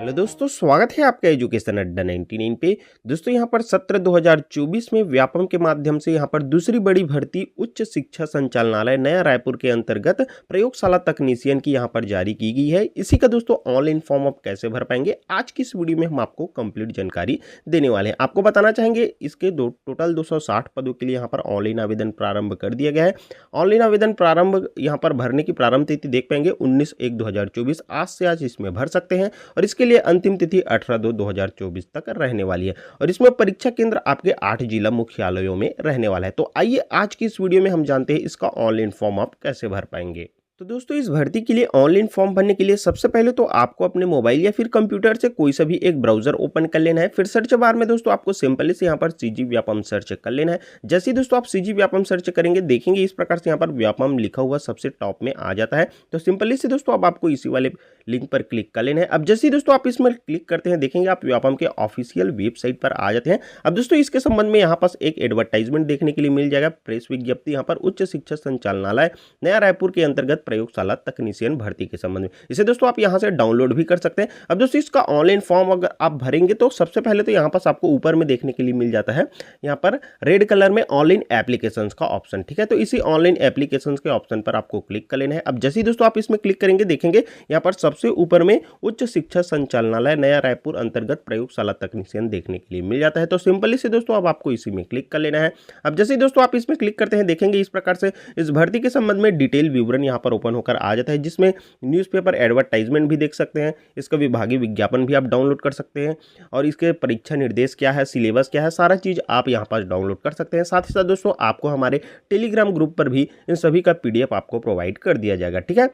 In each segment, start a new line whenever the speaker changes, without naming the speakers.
Hello दोस्तों, स्वागत है आपका एजुकेशन अड्डा 99 पे। दोस्तों यहाँ पर सत्र 2024 में व्यापम के माध्यम से यहाँ पर दूसरी बड़ी भर्ती उच्च शिक्षा संचालनालय नया रायपुर के अंतर्गत प्रयोगशाला तकनीशियन की यहाँ पर जारी की गई है। इसी का दोस्तों ऑनलाइन फॉर्म आप कैसे भर पाएंगे, आज की इस वीडियो में हम आपको कंप्लीट जानकारी देने वाले हैं। आपको बताना चाहेंगे इसके टोटल 260 पदों के लिए यहाँ पर ऑनलाइन आवेदन प्रारंभ कर दिया गया है। ऑनलाइन आवेदन प्रारंभ यहाँ पर भरने की प्रारंभ तिथि देख पाएंगे 19/1/2024, आज से आज इसमें भर सकते हैं और इसके लिए अंतिम तिथि 18/2/2024 तक रहने वाली है और इसमें परीक्षा केंद्र आपके 8 जिला मुख्यालयों में रहने वाला है। तो आइए आज की इस वीडियो में हम जानते हैं इसका ऑनलाइन फॉर्म आप कैसे भर पाएंगे। तो दोस्तों इस भर्ती के लिए ऑनलाइन फॉर्म भरने के लिए सबसे पहले तो आपको अपने मोबाइल या फिर कंप्यूटर से कोई सा भी एक ब्राउजर ओपन कर लेना है। फिर सर्च बार में दोस्तों आपको सिंपली से यहाँ पर सीजी व्यापम सर्च कर लेना है। जैसे ही दोस्तों आप सीजी व्यापम सर्च करेंगे देखेंगे इस प्रकार से यहाँ पर व्यापम लिखा हुआ सबसे टॉप में आ जाता है। तो सिंपली से दोस्तों अब आपको इसी वाले लिंक पर क्लिक कर लेना है। अब जैसे ही दोस्तों आप इसमें क्लिक करते हैं देखेंगे आप व्यापम के ऑफिशियल वेबसाइट पर आ जाते हैं। अब दोस्तों इसके संबंध में यहाँ पास एक एडवर्टाइजमेंट देखने के लिए मिल जाएगा, प्रेस विज्ञप्ति यहाँ पर उच्च शिक्षा संचालनालय नया रायपुर के अंतर्गत प्रयोगशाला तकनीशियन भर्ती के संबंध में। इसे दोस्तों आप यहाँ से डाउनलोड भी कर सकते हैं। अब दोस्तों इसका ऑनलाइन फॉर्म अगर आप भरेंगे तो सबसे पहले तो यहाँ पास आपको ऊपर में देखने के लिए मिल जाता है यहाँ पर रेड कलर में ऑनलाइन एप्लीकेशंस का ऑप्शन, ठीक है। तो इसी ऑनलाइन एप्लीकेशंस के ऑप्शन पर आपको क्लिक कर लेना है। अब जैसे ही दोस्तों आप इसमें क्लिक करेंगे देखेंगे यहाँ पर सबसे ऊपर में उच्च शिक्षा संचालनालय नया रायपुर अंतर्गत प्रयोगशाला तकनीशियन देखने के लिए मिल जाता है। तो सिंपली से दोस्तों अब आपको इसी में क्लिक कर लेना है। अब जैसे ही दोस्तों आप इसमें क्लिक करते हैं देखेंगे इस प्रकार से इस भर्ती के संबंध में डिटेल विवरण यहाँ पर ओपन होकर आ जाता है, जिसमें न्यूज़पेपर एडवर्टाइजमेंट भी देख सकते हैं, इसका विभागीय विज्ञापन भी आप डाउनलोड कर सकते हैं और इसके परीक्षा निर्देश क्या है, सिलेबस क्या है, सारा चीज़ आप यहाँ पर डाउनलोड कर सकते हैं। साथ ही साथ दोस्तों आपको हमारे टेलीग्राम ग्रुप पर भी इन सभी का PDF आपको प्रोवाइड कर दिया जाएगा, ठीक है।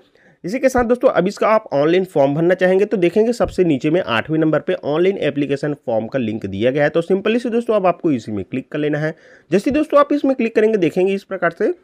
इसी के साथ दोस्तों अब इसका आप ऑनलाइन फॉर्म भरना चाहेंगे तो देखेंगे सबसे नीचे में 8वें नंबर पे ऑनलाइन एप्लीकेशन फॉर्म का लिंक दिया गया है। तो सिंपली से दोस्तों अब आपको इसी में क्लिक कर लेना है। जैसे दोस्तों आप इसमें क्लिक करेंगे देखेंगे इस प्रकार से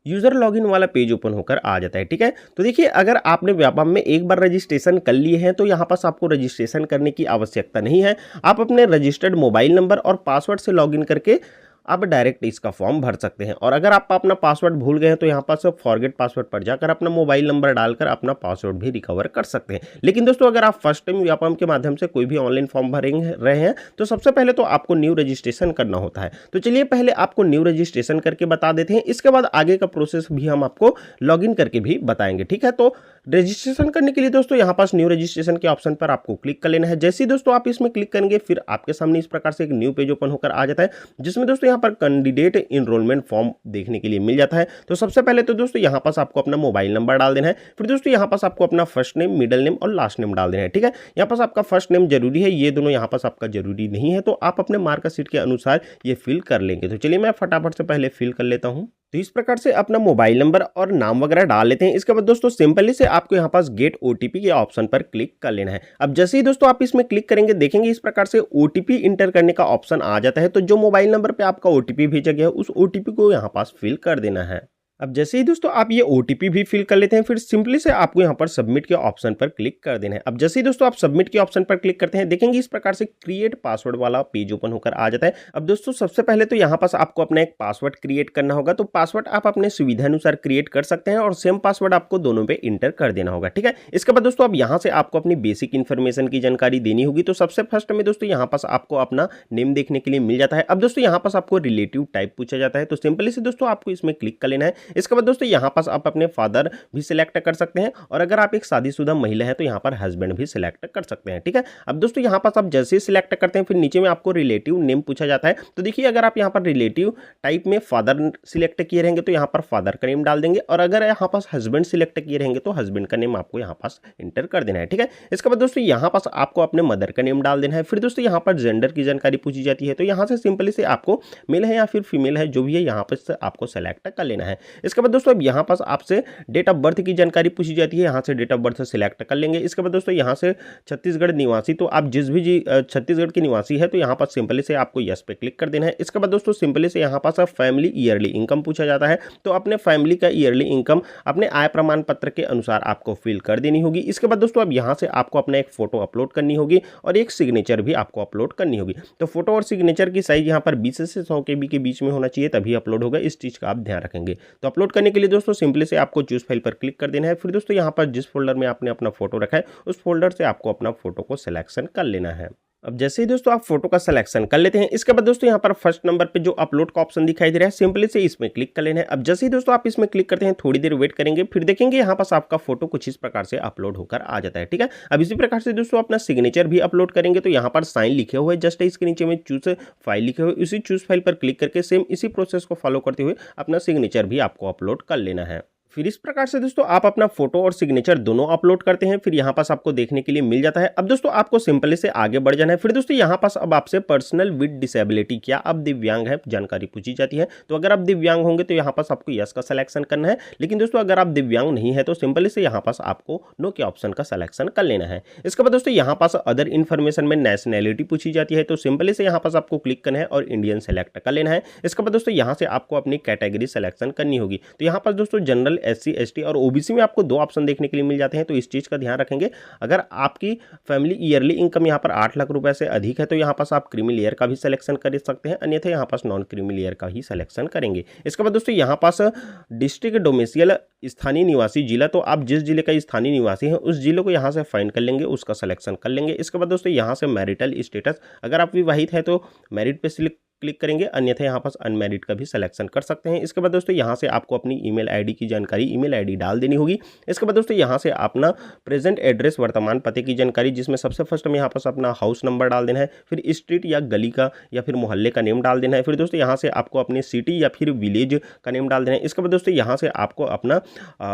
यूजर लॉगिन वाला पेज ओपन होकर आ जाता है, ठीक है। तो देखिए अगर आपने व्यापम में एक बार रजिस्ट्रेशन कर लिए हैं तो यहाँ पास आपको रजिस्ट्रेशन करने की आवश्यकता नहीं है। आप अपने रजिस्टर्ड मोबाइल नंबर और पासवर्ड से लॉगिन करके आप डायरेक्ट इसका फॉर्म भर सकते हैं। और अगर आप अपना पासवर्ड भूल गए हैं तो यहाँ पर फॉरगेट पासवर्ड पर जाकर अपना मोबाइल नंबर डालकर अपना पासवर्ड भी रिकवर कर सकते हैं। लेकिन दोस्तों अगर आप फर्स्ट टाइम व्यापम के माध्यम से कोई भी ऑनलाइन फॉर्म भर रहे हैं तो सबसे पहले तो आपको न्यू रजिस्ट्रेशन करना होता है। तो चलिए पहले आपको न्यू रजिस्ट्रेशन करके बता देते हैं, इसके बाद आगे का प्रोसेस भी हम आपको लॉगिन करके भी बताएंगे, ठीक है। तो रजिस्ट्रेशन करने के लिए दोस्तों यहाँ पास न्यू रजिस्ट्रेशन के ऑप्शन पर आपको क्लिक कर लेना है। जैसे ही दोस्तों आप इसमें क्लिक करेंगे फिर आपके सामने इस प्रकार से एक न्यू पेज ओपन होकर आ जाता है, जिसमें दोस्तों यहाँ पर कैंडिडेट इनरोलमेंट फॉर्म देखने के लिए मिल जाता है। तो सबसे पहले तो दोस्तों यहाँ पास आपको अपना मोबाइल नंबर डाल देना है। फिर दोस्तों यहाँ पास आपको अपना फर्स्ट नेम, मिडिल नेम और लास्ट नेम डाल देना है, ठीक है। यहाँ पास आपका फर्स्ट नेम जरूरी है, ये दोनों यहाँ पास आपका जरूरी नहीं है, तो आप अपने मार्कशीट के अनुसार ये फिल कर लेंगे। तो चलिए मैं फटाफट से पहले फिल कर लेता हूँ। तो इस प्रकार से अपना मोबाइल नंबर और नाम वगैरह डाल लेते हैं। इसके बाद दोस्तों सिंपली से आपको यहाँ पास गेट OTP के ऑप्शन पर क्लिक कर लेना है। अब जैसे ही दोस्तों आप इसमें क्लिक करेंगे देखेंगे इस प्रकार से OTP इंटर करने का ऑप्शन आ जाता है। तो जो मोबाइल नंबर पे आपका OTP भेजा गया है उस OTP को यहाँ पास फिल कर देना है। अब जैसे ही दोस्तों आप ये OTP भी फिल कर लेते हैं फिर सिंपली से आपको यहाँ पर सबमिट के ऑप्शन पर क्लिक कर देना है। अब जैसे ही दोस्तों आप सबमिट के ऑप्शन पर क्लिक करते हैं देखेंगे इस प्रकार से क्रिएट पासवर्ड वाला पेज ओपन होकर आ जाता है। अब दोस्तों सबसे पहले तो यहाँ पास आपको अपना एक पासवर्ड क्रिएट करना होगा। तो पासवर्ड आप अपने सुविधा अनुसार क्रिएट कर सकते हैं और सेम पासवर्ड आपको दोनों पे इंटर कर देना होगा, ठीक है। इसके बाद दोस्तों अब यहाँ से आपको अपनी बेसिक इन्फॉर्मेशन की जानकारी देनी होगी। तो सबसे फर्स्ट में दोस्तों यहाँ पास आपको अपना नेम देखने के लिए मिल जाता है। अब दोस्तों यहाँ पास आपको रिलेटिव टाइप पूछा जाता है, तो सिंपली से दोस्तों आपको इसमें क्लिक कर लेना है। इसके बाद दोस्तों यहाँ पास आप अपने फादर भी सिलेक्ट कर सकते हैं और अगर आप एक शादीशुदा महिला है तो यहाँ पर हस्बैंड भी सिलेक्ट कर सकते हैं, ठीक है। अब दोस्तों यहाँ पास आप जैसे ही सिलेक्ट करते हैं फिर नीचे में आपको रिलेटिव नेम पूछा जाता है। तो देखिए अगर आप यहाँ पर रिलेटिव टाइप में फादर सिलेक्ट किए रहेंगे तो यहाँ पर फादर का नेम डाल देंगे और अगर यहाँ पास हस्बैंड सिलेक्ट किए रहेंगे तो हस्बैंड का नेम आपको यहाँ पास इंटर कर देना है, ठीक है। इसके बाद दोस्तों यहाँ पास आपको अपने मदर का नेम डाल देना है। फिर दोस्तों यहाँ पर जेंडर की जानकारी पूछी जाती है, तो यहाँ से सिंपली से आपको मेल है या फिर फीमेल है जो भी है यहाँ पर आपको सेलेक्ट कर लेना है। इसके बाद दोस्तों अब यहाँ पास आपसे डेट ऑफ बर्थ की जानकारी पूछी जाती है, यहाँ से डेट ऑफ बर्थ सिलेक्ट कर लेंगे। इसके बाद दोस्तों यहाँ से छत्तीसगढ़ निवासी, तो आप जिस भी छत्तीसगढ़ के निवासी है तो यहाँ पर सिंपली से आपको यस पे क्लिक कर देना है। इसके बाद दोस्तों सिंपली से यहाँ पास फैमिली ईयरली इनकम पूछा जाता है, तो अपने फैमिली का ईयरली इनकम अपने आय प्रमाण पत्र के अनुसार आपको फिल कर देनी होगी। इसके बाद दोस्तों अब यहाँ से आपको अपना एक फोटो अपलोड करनी होगी और एक सिग्नेचर भी आपको अपलोड करनी होगी। तो फोटो और सिग्नेचर की साइज यहाँ पर 20 से 100 KB के बीच में होना चाहिए, तभी अपलोड होगा। इस चीज का आप ध्यान रखेंगे। तो अपलोड करने के लिए दोस्तों सिंपली से आपको चूज फाइल पर क्लिक कर देना है। फिर दोस्तों यहाँ पर जिस फोल्डर में आपने अपना फोटो रखा है उस फोल्डर से आपको अपना फोटो को सिलेक्शन कर लेना है। अब जैसे ही दोस्तों आप फोटो का सिलेक्शन कर लेते हैं, इसके बाद दोस्तों यहाँ पर फर्स्ट नंबर पे जो अपलोड का ऑप्शन दिखाई दे रहा है, सिंपली से इसमें क्लिक कर लेना है। अब जैसे ही दोस्तों आप इसमें क्लिक करते हैं, थोड़ी देर वेट करेंगे, फिर देखेंगे यहाँ पास आपका फोटो कुछ इस प्रकार से अपलोड होकर आ जाता है। ठीक है, अब इसी प्रकार से दोस्तों अपना सिग्नेचर भी अपलोड करेंगे, तो यहाँ पर साइन लिखे हुए जस्ट इसके नीचे में चूज फाइल लिखे हुए, उसी चूज फाइल पर क्लिक करके सेम इसी प्रोसेस को फॉलो करते हुए अपना सिग्नेचर भी आपको अपलोड कर लेना है। फिर इस प्रकार से दोस्तों आप अपना फोटो और सिग्नेचर दोनों अपलोड करते हैं, फिर यहाँ पास आपको देखने के लिए मिल जाता है। अब दोस्तों आपको सिंपली से आगे बढ़ जाना है। फिर दोस्तों यहाँ पास अब आपसे पर्सनल विद डिसेबिलिटी, क्या आप दिव्यांग है, जानकारी पूछी जाती है। तो अगर आप दिव्यांग होंगे तो यहाँ पास आपको यस का सिलेक्शन करना है, लेकिन दोस्तों अगर आप दिव्यांग नहीं है तो सिंपली से यहाँ पास आपको नो के ऑप्शन का सिलेक्शन कर लेना है। इसके बाद दोस्तों यहाँ पास अदर इन्फॉर्मेशन में नेशनैलिटी पूछी जाती है, तो सिंपली से यहाँ पास आपको क्लिक करना है और इंडियन सेलेक्ट कर लेना है। इसके बाद दोस्तों यहाँ से आपको अपनी कैटेगरी सिलेक्शन करनी होगी। तो यहाँ पास दोस्तों जनरल, SC ST और OBC में आपको 2 ऑप्शन देखने के लिए मिल जाते हैं, तो इस चीज का ध्यान रखेंगे। अगर आपकी फैमिली ईयरली इनकम यहाँ पर 8 लाख रुपए से अधिक है तो यहाँ पास आप क्रीमी लेयर का भी सिलेक्शन कर सकते हैं, अन्यथा यहाँ पास नॉन क्रीमी लेयर का ही सिलेक्शन करेंगे। इसके बाद दोस्तों यहाँ पास डिस्ट्रिक्ट डोमेसियल, स्थानीय निवासी जिला, तो आप जिस जिले का स्थानीय निवासी हैं उस जिले को यहाँ से फाइंड कर लेंगे, उसका सिलेक्शन कर लेंगे। इसके बाद दोस्तों यहाँ से मैरिटल स्टेटस, अगर आप विवाहित है तो मैरिड पे क्लिक करेंगे, अन्यथा यहाँ पास अनमैरिड का भी सिलेक्शन कर सकते हैं। इसके बाद दोस्तों यहाँ से आपको अपनी ईमेल आईडी की जानकारी, ईमेल आईडी डाल देनी होगी। इसके बाद दोस्तों यहाँ से अपना प्रेजेंट एड्रेस, वर्तमान पते की जानकारी, जिसमें सबसे फर्स्ट में यहाँ पास अपना हाउस नंबर डाल देना है, फिर स्ट्रीट या गली का या फिर मोहल्ले का नेम डाल देना है। फिर दोस्तों यहाँ से आपको अपनी सिटी या फिर विलेज का नेम डाल देना है। इसके बाद दोस्तों यहाँ से आपको अपना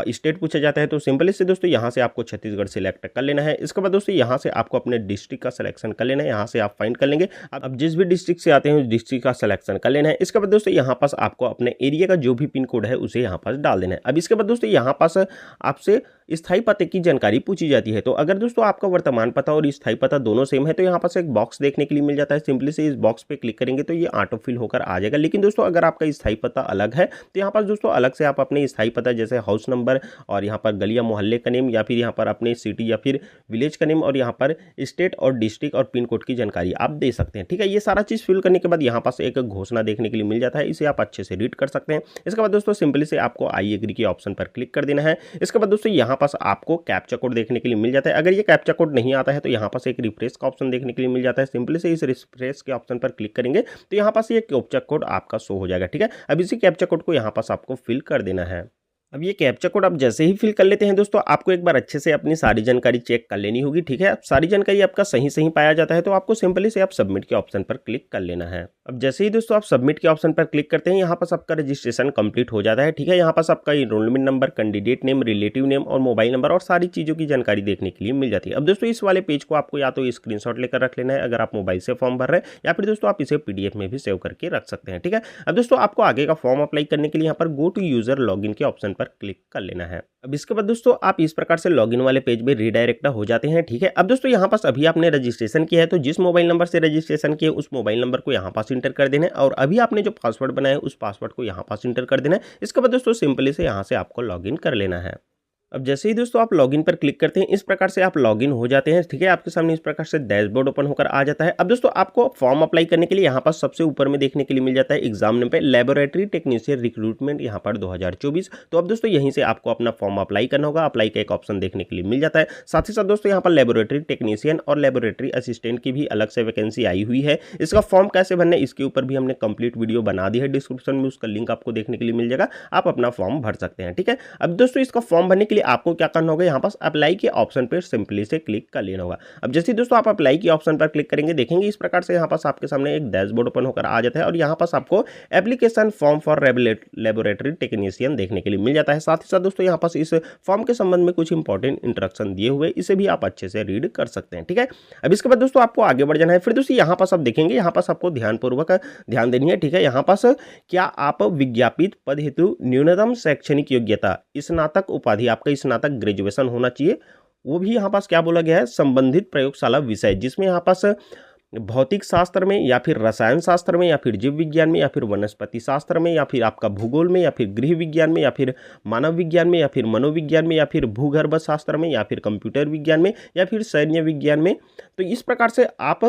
स्टेट पूछा जाता है, तो सिंपली से दोस्तों यहाँ से आपको छत्तीसगढ़ सिलेक्ट कर लेना है। इसके बाद दोस्तों यहाँ से आपको अपने डिस्ट्रिक्ट का सिलेक्शन कर लेना है, यहाँ से आप फाइंड कर लेंगे। अब जिस भी डिस्ट्रिक्ट से आते हैं उस डिस्ट्रिक्ट का सिलेक्शन कर लेना है। इसके बाद दोस्तों यहाँ पास आपको अपने एरिया का जो भी पिन कोड है उसे यहाँ पास डाल देना है। अब इसके बाद दोस्तों यहाँ पास आपसे स्थायी पते की जानकारी पूछी जाती है, तो अगर दोस्तों आपका वर्तमान पता और स्थायी पता दोनों सेम है तो यहाँ पास एक बॉक्स देखने के लिए मिल जाता है, सिंपली से इस बॉक्स पे क्लिक करेंगे तो ये ऑटो फिल होकर आ जाएगा। लेकिन दोस्तों अगर आपका स्थायी पता अलग है तो यहाँ पास दोस्तों अलग से आप अपने स्थायी पता जैसे हाउस नंबर और यहाँ पर गली या मोहल्ले का नेम या फिर यहाँ पर अपने सिटी या फिर विलेज का नेम और यहाँ पर स्टेट और डिस्ट्रिक्ट और पिन कोड की जानकारी आप दे सकते हैं। ठीक है, ये सारा चीज फिल करने के बाद यहाँ पास एक घोषणा देखने के लिए मिल जाता है, इसे आप अच्छे से रीड कर सकते हैं। इसके बाद दोस्तों सिंपली से आपको आई एग्री के ऑप्शन पर क्लिक कर देना है। इसके बाद दोस्तों यहाँ पास आपको कैप्चा कोड देखने के लिए मिल जाता है। अगर ये कैप्चा कोड नहीं आता है तो यहाँ पास एक रिफ्रेश का ऑप्शन देखने के लिए मिल जाता है, सिंपली से इस रिफ्रेश के ऑप्शन पर क्लिक करेंगे तो यहाँ पास ये कैप्चा कोड आपका शो हो जाएगा। ठीक है, अब इसी कैप्चा कोड को यहाँ पास आपको फिल कर देना है। अब ये कैप्चा कोड आप जैसे ही फिल कर लेते हैं दोस्तों, आपको एक बार अच्छे से अपनी सारी जानकारी चेक कर लेनी होगी। ठीक है, अब सारी जानकारी आपका सही पाया जाता है तो आपको सिंपली से आप सबमिट के ऑप्शन पर क्लिक कर लेना है। अब जैसे ही दोस्तों आप सबमिट के ऑप्शन पर क्लिक करते हैं, यहाँ पास आपका रजिस्ट्रेशन कंप्लीट हो जाता है। ठीक है, यहाँ पास आपका enrolment number, candidate name, relative name और मोबाइल नंबर और सारी चीज़ों की जानकारी देखने के लिए मिल जाती है। अब दोस्तों इस वाले पेज को आपको या तो स्क्रीनशॉट लेकर रख लेना है अगर आप मोबाइल से फॉर्म भर रहे हैं, या फिर दोस्तों आप इसे PDF में भी सेव करके रख सकते हैं। ठीक है, अब दोस्तों आपको आगे का फॉर्म अप्लाई करने के लिए यहाँ पर गो टू यूजर लॉगिन के ऑप्शन पर क्लिक कर लेना है। अब इसके बाद दोस्तों आप इस प्रकार से लॉगिन वाले पेज में रीडायरेक्ट हो जाते हैं। ठीक है, अब दोस्तों यहाँ पास अभी आपने रजिस्ट्रेशन किया है तो जिस मोबाइल नंबर से रजिस्ट्रेशन किया उस मोबाइल नंबर को यहाँ पास इंटर कर देना है और अभी आपने जो पासवर्ड बनाया है उस पासवर्ड को यहाँ पास इंटर कर देना है। इसके बाद दोस्तों सिंपली से यहाँ से आपको लॉगिन कर लेना है। अब जैसे ही दोस्तों आप लॉगिन पर क्लिक करते हैं, इस प्रकार से आप लॉगिन हो जाते हैं। ठीक है, आपके सामने इस प्रकार से डैशबोर्ड ओपन होकर आ जाता है। अब दोस्तों आपको फॉर्म अप्लाई करने के लिए यहाँ पर सबसे ऊपर में देखने के लिए मिल जाता है एग्जाम नेम पे लैबोरेटरी टेक्नीशियन रिक्रूटमेंट यहाँ पर 2024। तो अब दोस्तों यहीं से आपको अपना फॉर्म अप्लाई करना होगा। अप्लाई का एक ऑप्शन देखने के लिए मिल जाता है। साथ ही साथ दोस्तों यहाँ पर लैबोरेटरी टेक्नीशियन और लैबोरेटरी असिस्टेंट की भी अलग से वैकेंसी आई हुई है। इसका फॉर्म कैसे भरना है इसके ऊपर भी हमने कंप्लीट वीडियो बना दी है, डिस्क्रिप्शन में उसका लिंक आपको देखने के लिए मिल जाएगा, आप अपना फॉर्म भर सकते हैं। ठीक है, अब दोस्तों इसका फॉर्म भरने के लिए आपको क्या करना होगा, यहाँ पास अप्लाई के ऑप्शन पर सिंपली से क्लिक कर लेना होगा। अब जैसे दोस्तों आप अप्लाई के ऑप्शन पर क्लिक करेंगे, देखेंगे इस प्रकार से यहाँ पास आपके सामने एक डैशबोर्ड ओपन होकर आ जाता है और यहाँ पास आपको application form for laboratory technician देखने के लिए मिल जाता है। साथ ही साथ दोस्तों यहाँ पास इस फॉर्म के संबंध में कुछ इंपॉर्टेंट इंस्ट्रक्शन दिए हुए, इसे भी आप अच्छे से रीड कर सकते हैं। ठीक है, अब इसके बाद दोस्तों आपको आगे बढ़ जाना है। फिर दोस्तों यहाँ पास आप देखेंगे, यहाँ पास आपको ध्यानपूर्वक ध्यान देनी है। ठीक है, यहाँ पास क्या आप विज्ञापित पद हेतु न्यूनतम शैक्षणिक योग्यता स्नातक उपाधि, आपका स्नातक ग्रेजुएशन होना चाहिए, वो भी यहाँ पास क्या बोला गया है, संबंधित प्रयोगशाला विषय, जिसमें यहाँ पास भौतिक शास्त्र में या फिर रसायन शास्त्र में या फिर जीव विज्ञान में या फिर वनस्पति शास्त्र में या फिर आपका भूगोल में या फिर गृह विज्ञान में या फिर मानव विज्ञान में या फिर मनोविज्ञान में या फिर भूगर्भ शास्त्र में या फिर कंप्यूटर विज्ञान में या फिर सैन्य विज्ञान में। तो इस प्रकार से आप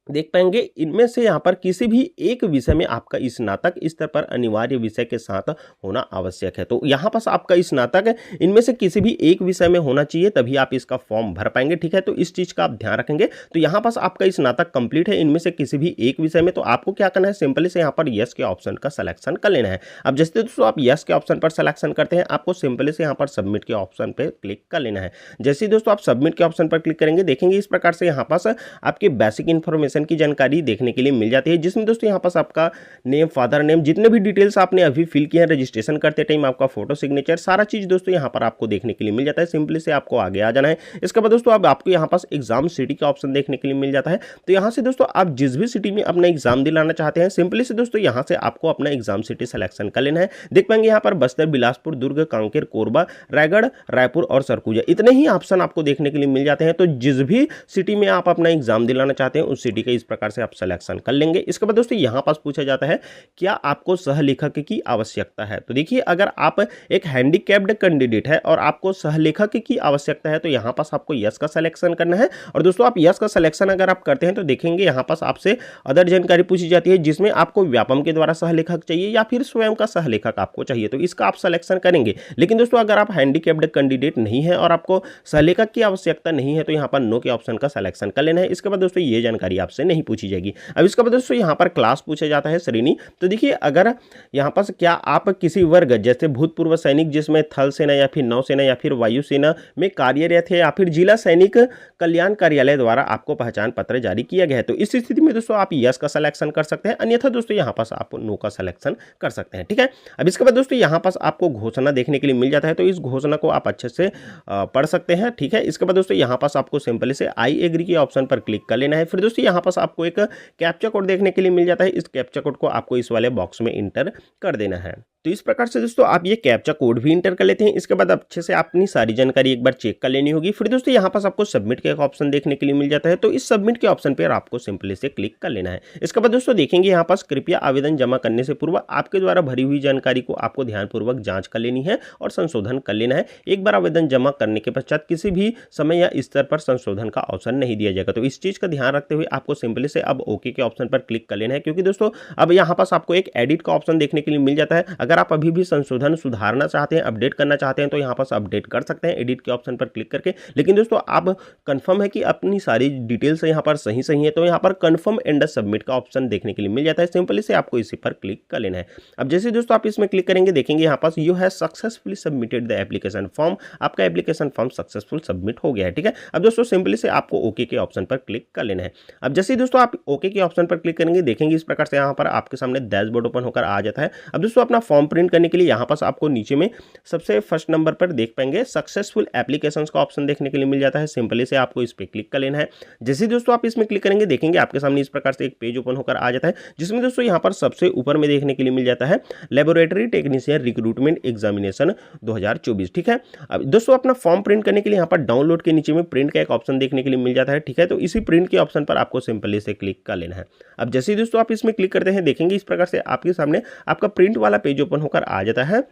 देख पाएंगे इनमें से यहाँ पर किसी भी एक विषय में आपका स्नातक स्तर पर अनिवार्य विषय के साथ होना आवश्यक है। तो यहाँ पास आपका स्नातक इनमें से किसी भी एक विषय में होना चाहिए, तभी आप इसका फॉर्म भर पाएंगे। ठीक है, तो इस चीज़ का आप ध्यान रखेंगे। तो यहाँ पास आपका स्नातक कंप्लीट है इनमें से किसी भी एक विषय में, तो आपको क्या करना है, सिंपली से यहाँ पर यस के ऑप्शन का सिलेक्शन कर लेना है। अब जैसे दोस्तों आप यस के ऑप्शन पर सिलेक्शन करते हैं, आपको सिंपली से यहाँ पर सबमिट के ऑप्शन पर क्लिक कर लेना है। जैसे दोस्तों आप सबमिट के ऑप्शन पर क्लिक करेंगे, देखेंगे इस प्रकार से यहाँ पास आपकी बेसिक इन्फॉर्मेशन की जानकारी देखने के लिए मिल जाती है, जिसमें दोस्तों यहाँ पास आपका नेम, फादर नेम, जितने भी डिटेल्स आपने अभी फिल किए हैं रजिस्ट्रेशन करते टाइम, आपका फोटो, सिग्नेचर, सारा चीज दोस्तों यहाँ पर आपको देखने के लिए मिल जाता है। सिंपली से आपको आगे आ जाना है। इसके बाद दोस्तों अब आपको यहाँ पास एग्जाम सिटी का ऑप्शन देखने के लिए मिल जाता है। तो यहाँ से दोस्तों आप जिस भी सिटी में अपना एग्जाम दिलाना चाहते हैं, सिंपली से दोस्तों यहाँ से आपको अपना एग्जाम सिटी सिलेक्शन कर लेना है। देख पाएंगे यहाँ पर बस्तर, बिलासपुर, दुर्ग, कांकेर, कोरबा, रायगढ़, रायपुर और सरगुजा, इतने ही ऑप्शन आपको देखने के लिए मिल जाते हैं। तो जिस भी सिटी में आप अपना एग्जाम दिलाना चाहते हैं, उस सिटी का इस प्रकार से आप सिलेक्शन कर लेंगे। इसके बाद दोस्तों यहाँ पास पूछा जाता है क्या आपको सहलेखक की आवश्यकता है। तो देखिए अगर आप एक हैंडीकैप्ड कैंडिडेट है और आपको सहलेखक की आवश्यकता है, तो यहाँ पास आपको यस का सिलेक्शन करना है। और दोस्तों आप यस का सिलेक्शन अगर आप करते हैं तो देखेंगे यहाँ पास आपसे अदर जानकारी पूछी जाती है, जिसमें आपको व्यापम के द्वारा सहलेखक चाहिए या फिर स्वयं का सहलेखक आपको चाहिए, तो इसका आप सिलेक्शन करेंगे। लेकिन दोस्तों अगर आप हैंडीकैप्ड कैंडिडेट नहीं है और आपको सहलेखक की आवश्यकता नहीं है, तो यहाँ पर नो के ऑप्शन का सिलेक्शन कर लेना है। इसके बाद दोस्तों ये जानकारी आपसे नहीं पूछी जाएगी। अब इसके बाद दोस्तों यहाँ पर क्लास पूछा जाता है, श्रेणी। तो देखिए अगर यहाँ पास क्या आप किसी वर्ग जैसे भूतपूर्व सैनिक, जिसमें थल सेना या फिर नौसेना या फिर वायुसेना में कार्यरत है या फिर जिला सैनिक कल्याण कार्यालय द्वारा आपको पहचान पत्र जारी किया गया है, तो इस स्थिति में दोस्तों आप यस का सिलेक्शन कर सकते हैं, अन्यथा दोस्तों यहाँ पास आप नो का सिलेक्शन कर सकते हैं। ठीक है, अब इसके बाद दोस्तों यहाँ पास आपको घोषणा देखने के लिए मिल जाता है, तो इस घोषणा को आप अच्छे से पढ़ सकते हैं। ठीक है, इसके बाद दोस्तों यहाँ पास आपको सिंपली से आई एग्री के ऑप्शन पर क्लिक कर लेना है। फिर दोस्तों यहाँ पास आपको एक कैप्चा कोड देखने के लिए मिल जाता है, इस कैप्चा कोड को आपको इस वाले बॉक्स में इंटर कर देना है। तो इस प्रकार से दोस्तों आप ये कैप्चा कोड भी इंटर कर लेते हैं। इसके बाद अच्छे से अपनी सारी जानकारी एक बार चेक कर लेनी होगी। फिर दोस्तों यहाँ पास आपको सबमिट का एक ऑप्शन देखने के लिए मिल जाता है, तो इस सबमिट के ऑप्शन पर आपको सिंपली से क्लिक कर लेना है। इसके बाद दोस्तों देखेंगे यहाँ पास कृपया आवेदन जमा करने से पूर्व आपके द्वारा भरी हुई जानकारी को आपको ध्यानपूर्वक जांच कर लेनी है और संशोधन कर लेना है। एक बार आवेदन जमा करने के पश्चात किसी भी समय या स्तर पर संशोधन का ऑप्शन नहीं दिया जाएगा। तो इस चीज का ध्यान रखते हुए आपको सिंपली से अब ओके के ऑप्शन पर क्लिक कर लेना है, क्योंकि दोस्तों अब यहाँ पास आपको एक एडिट का ऑप्शन देखने के लिए मिल जाता है। अगर आप अभी भी सुधारना चाहते हैं, अपडेट करना चाहते हैं, तो यहाँ पास अपडेट कर सकते हैं एडिट के ऑप्शन पर क्लिक करके। लेकिन दोस्तों आप कंफर्म है कि अपनी सारी डिटेल्स यहाँ पर सही है, तो यहाँ पर कंफर्म एंड सबमिट का ऑप्शन देखने के लिए मिल जाता है। सिंपली से आपको इसी पर क्लिक कर लेना है। अब जैसे दोस्तों आप इसमें क्लिक करेंगे, देखेंगे यहाँ पास you have successfully submitted the application form, आपका एप्लीकेशन फॉर्म सक्सेसफुल सबमिट हो गया है। ठीक है, अब दोस्तों सिंपली से आपको ओके के ऑप्शन पर क्लिक कर लेना है। अब जैसे दोस्तों आप ओके के ऑप्शन पर क्लिक करेंगे, देखेंगे इस प्रकार से यहाँ पर आपके सामने डैशबोर्ड ओपन होकर आ जाता है। अब दोस्तों अपना फॉर्म प्रिंट करने के लिए यहाँ पास आपको नीचे में सबसे फर्स्ट नंबर पर देख पाएंगे सक्सेसफुल एप्लीकेशंस का ऑप्शन देखने के लिए मिल जाता है। सिंपली से आपको इस पे क्लिक कर लेना है। जैसे दोस्तों आप इसमें क्लिक करेंगे, देखेंगे आपके सामने इस प्रकार से एक पेज ओपन होकर आ जाता है, जिसमें दोस्तों यहाँ पर सबसे ऊपर में देखने के लिए मिल जाता है लेबोरेटरी टेक्नीशियन रिक्रूटमेंट एग्जामिनेशन 2024। ठीक है, अब दोस्तों अपना फॉर्म प्रिंट करने के लिए यहाँ पर डाउनलोड के नीचे में प्रिंट का एक ऑप्शन देखने के लिए मिल जाता है। ठीक है, तो इसी प्रिंट के ऑप्शन पर आपको सिंपली से क्लिक कर लेना है। अब जैसे दोस्तों आप इसमें क्लिक करते हैं, देखेंगे इस प्रकार से आपके सामने आपका प्रिंट वाला पेज ओपन होकर आ जाता है।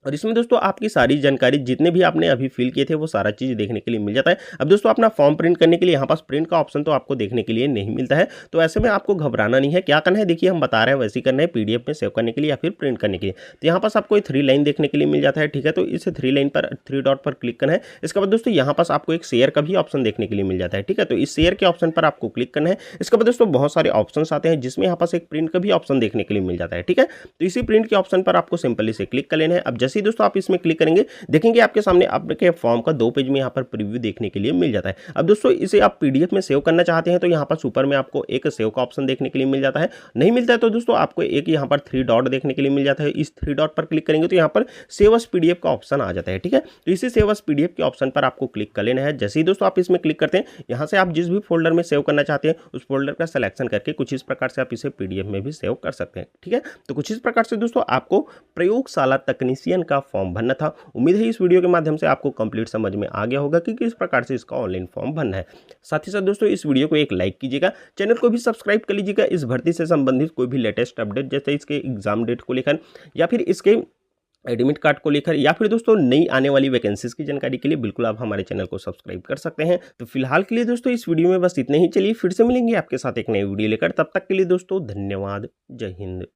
और इसमें दोस्तों आपकी सारी जानकारी जितने भी आपने अभी फिल किए थे वो सारा चीज़ देखने के लिए मिल जाता है। अब दोस्तों अपना फॉर्म प्रिंट करने के लिए यहाँ पास प्रिंट का ऑप्शन तो आपको देखने के लिए नहीं मिलता है, तो ऐसे में आपको घबराना नहीं है। क्या करना है, देखिए हम बता रहे हैं वैसे ही करना है, पीडीएफ में सेव करने के लिए या फिर प्रिंट करने के लिए। तो यहाँ पास आपको 3 लाइन देखने के लिए मिल जाता है। ठीक है, तो इस 3 लाइन पर 3 डॉट पर क्लिक करना है। इसके बाद दोस्तों यहाँ पास आपको एक शेयर का भी ऑप्शन देखने के लिए मिल जाता है। ठीक है, तो इस शेयर के ऑप्शन पर आपको क्लिक करना है। इसके बाद दोस्तों बहुत सारे ऑप्शन आते हैं, जिसमें यहाँ पास एक प्रिंट का भी ऑप्शन देखने के लिए मिल जाता है। ठीक है, तो इसी प्रिंट के ऑप्शन पर आपको सिंपली से क्लिक कर लेना है। अब जैसे जैसे ही दोस्तों आप इसमें क्लिक करेंगे, देखेंगे आपके सामने आपके फॉर्म का 2 पेज में यहाँ पर प्रीव्यू देखने के लिए मिल जाता है। अब दोस्तों इसे आप पीडीएफ में सेव करना चाहते हैं तो यहाँ पर ऊपर में आपको एक सेव का ऑप्शन देखने के लिए मिल जाता है। नहीं मिलता है तो दोस्तों आपको एक यहाँ पर 3 डॉट देखने के लिए मिल जाता है। इस 3 डॉट पर क्लिक करेंगे तो यहाँ पर सेव एज़ पीडीएफ का ऑप्शन आ जाता है। ठीक है, तो इसी सेव एज़ पीडीएफ के ऑप्शन पर आपको क्लिक कर लेना है। जैसे ही दोस्तों आप इसमें क्लिक करते हैं, यहाँ से आप जिस भी फोल्डर में सेव करना चाहते हैं उस फोल्डर का सिलेक्शन करके कुछ इस प्रकार से आप इसे पीडीएफ में भी सेव कर सकते हैं। ठीक है, तो कुछ इस प्रकार से दोस्तों आपको प्रयोगशाला तकनीशियन का फॉर्म भरना था। उम्मीद है इस वीडियो के माध्यम से आपको कंप्लीट समझ में आ गया होगा कि किस प्रकार से इसका ऑनलाइन फॉर्म भरना है। साथ ही साथ दोस्तों इस वीडियो को एक लाइक कीजिएगा, चैनल को भी सब्सक्राइब कर लीजिएगा। इस भर्ती से संबंधित कोई भी लेटेस्ट अपडेट जैसे इसके एग्जाम डेट को लेकर या फिर इसके एडमिट कार्ड को लेकर या फिर दोस्तों नई आने वाली वैकेंसीज की जानकारी के लिए बिल्कुल आप हमारे चैनल को सब्सक्राइब कर सकते हैं। तो फिलहाल के लिए दोस्तों इस वीडियो में बस इतने ही। चलिए फिर से मिलेंगे आपके साथ एक नई वीडियो लेकर, तब तक के लिए दोस्तों धन्यवाद। जय हिंद।